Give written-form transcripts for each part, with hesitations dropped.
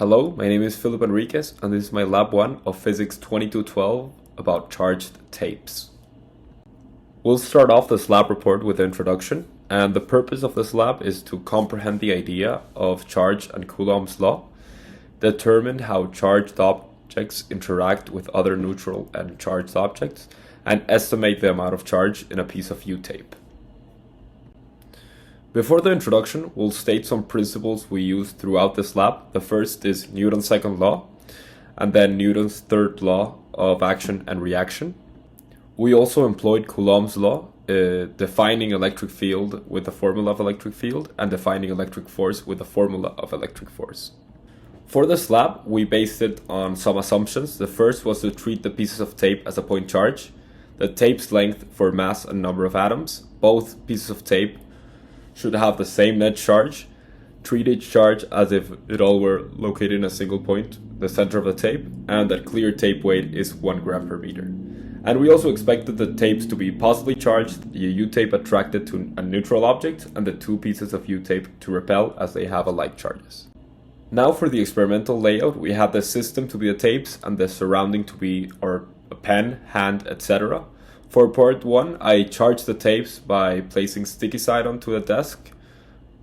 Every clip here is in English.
Hello, my name is Philip Enriquez, and this is my Lab 1 of Physics 2212 about charged tapes. We'll start off this lab report with the introduction, and the purpose of this lab is to comprehend the idea of charge and Coulomb's law, determine how charged objects interact with other neutral and charged objects, and estimate the amount of charge in a piece of U-tape. Before the introduction, we'll state some principles we use throughout this lab. The first is Newton's second law, and then Newton's third law of action and reaction. We also employed Coulomb's law, defining electric field with the formula of electric field, and defining electric force with the formula of electric force. For this lab, we based it on some assumptions. The first was to treat the pieces of tape as a point charge, the tape's length for mass and number of atoms. Both pieces of tape should have the same net charge. Treat each charge as if it all were located in a single point, the center of the tape, and that clear tape weight is 1 gram per meter. And we also expected the tapes to be positively charged, the U-tape attracted to a neutral object, and the two pieces of U-tape to repel as they have alike charges. Now for the experimental layout, we have the system to be the tapes and the surrounding to be our pen, hand, etc. For part 1, I charged the tapes by placing sticky side onto the desk,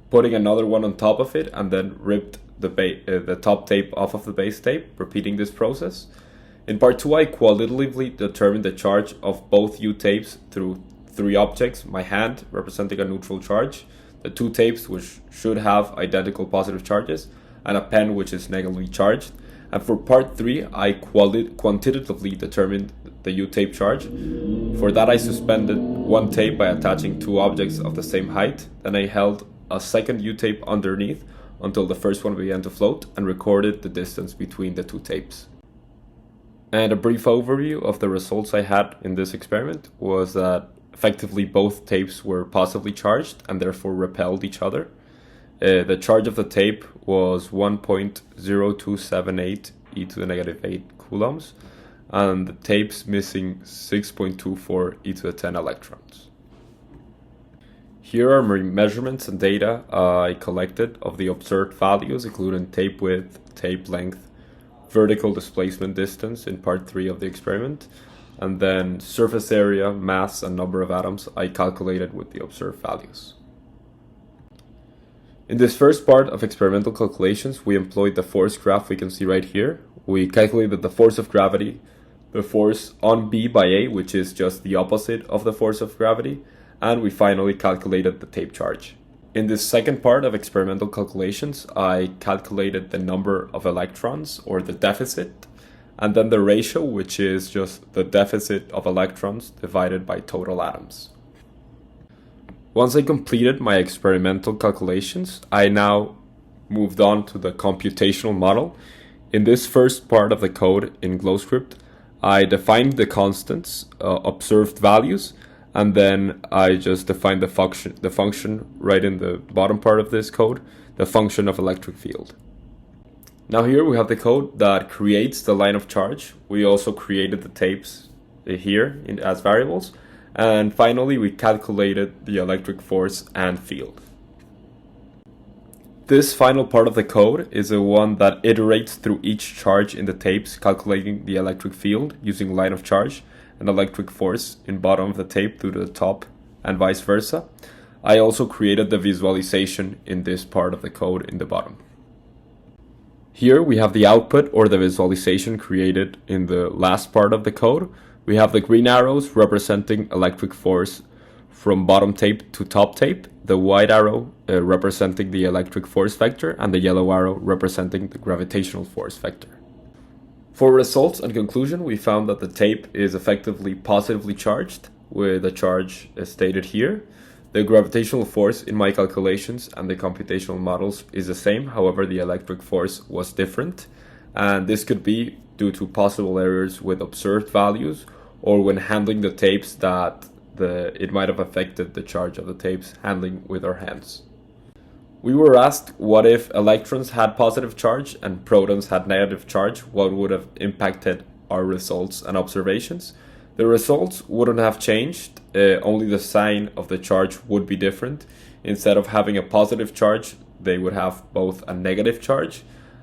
putting another one on top of it, and then ripped the top tape off of the base tape, repeating this process. In part 2, I qualitatively determined the charge of both U-tapes through 3 objects: my hand, representing a neutral charge, the 2 tapes, which should have identical positive charges, and a pen, which is negatively charged. And for part 3, I quantitatively determined the U-tape charge. For that, I suspended one tape by attaching 2 objects of the same height. Then I held a second U-tape underneath until the first one began to float and recorded the distance between the 2 tapes. And a brief overview of the results I had in this experiment was that effectively both tapes were positively charged and therefore repelled each other. The charge of the tape was 1.0278 e to the negative 8 coulombs, and the tapes missing 6.24 e to the 10 electrons. Here are my measurements and data I collected of the observed values, including tape width, tape length, vertical displacement distance in part 3 of the experiment, and then surface area, mass, and number of atoms I calculated with the observed values. In this first part of experimental calculations, we employed the force graph we can see right here. We calculated the force of gravity, the force on B by A, which is just the opposite of the force of gravity, and we finally calculated the tape charge. In this second part of experimental calculations, I calculated the number of electrons, or the deficit, and then the ratio, which is just the deficit of electrons divided by total atoms. Once I completed my experimental calculations, I now moved on to the computational model. In this first part of the code in GlowScript, I defined the constants, observed values, and then I just defined the function right in the bottom part of this code, the function of electric field. Now here we have the code that creates the line of charge. We also created the tapes here as variables. And finally, we calculated the electric force and field. This final part of the code is the one that iterates through each charge in the tapes, calculating the electric field using line of charge and electric force in bottom of the tape to the top and vice versa. I also created the visualization in this part of the code in the bottom. Here we have the output or the visualization created in the last part of the code. We have the green arrows representing electric force from bottom tape to top tape, the white arrow representing the electric force vector, and the yellow arrow representing the gravitational force vector. For results and conclusion, we found that the tape is effectively positively charged, with the charge stated here. The gravitational force in my calculations and the computational models is the same, however the electric force was different, and this could be due to possible errors with observed values, or when handling the tapes that it might have affected the charge of the tapes handling with our hands. We were asked what if electrons had positive charge and protons had negative charge, what would have impacted our results and observations. The results wouldn't have changed, only the sign of the charge would be different. Instead of having a positive charge, they would have both a negative charge,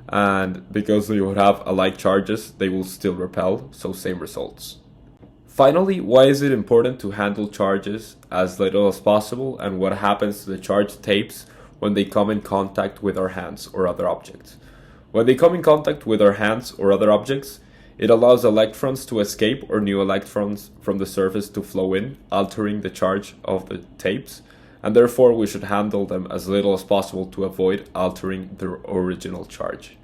and because they would have alike charges, they will still repel, so same results. Finally, why is it important to handle charges as little as possible, and what happens to the charged tapes when they come in contact with our hands or other objects? When they come in contact with our hands or other objects, it allows electrons to escape or new electrons from the surface to flow in, altering the charge of the tapes, and therefore we should handle them as little as possible to avoid altering their original charge.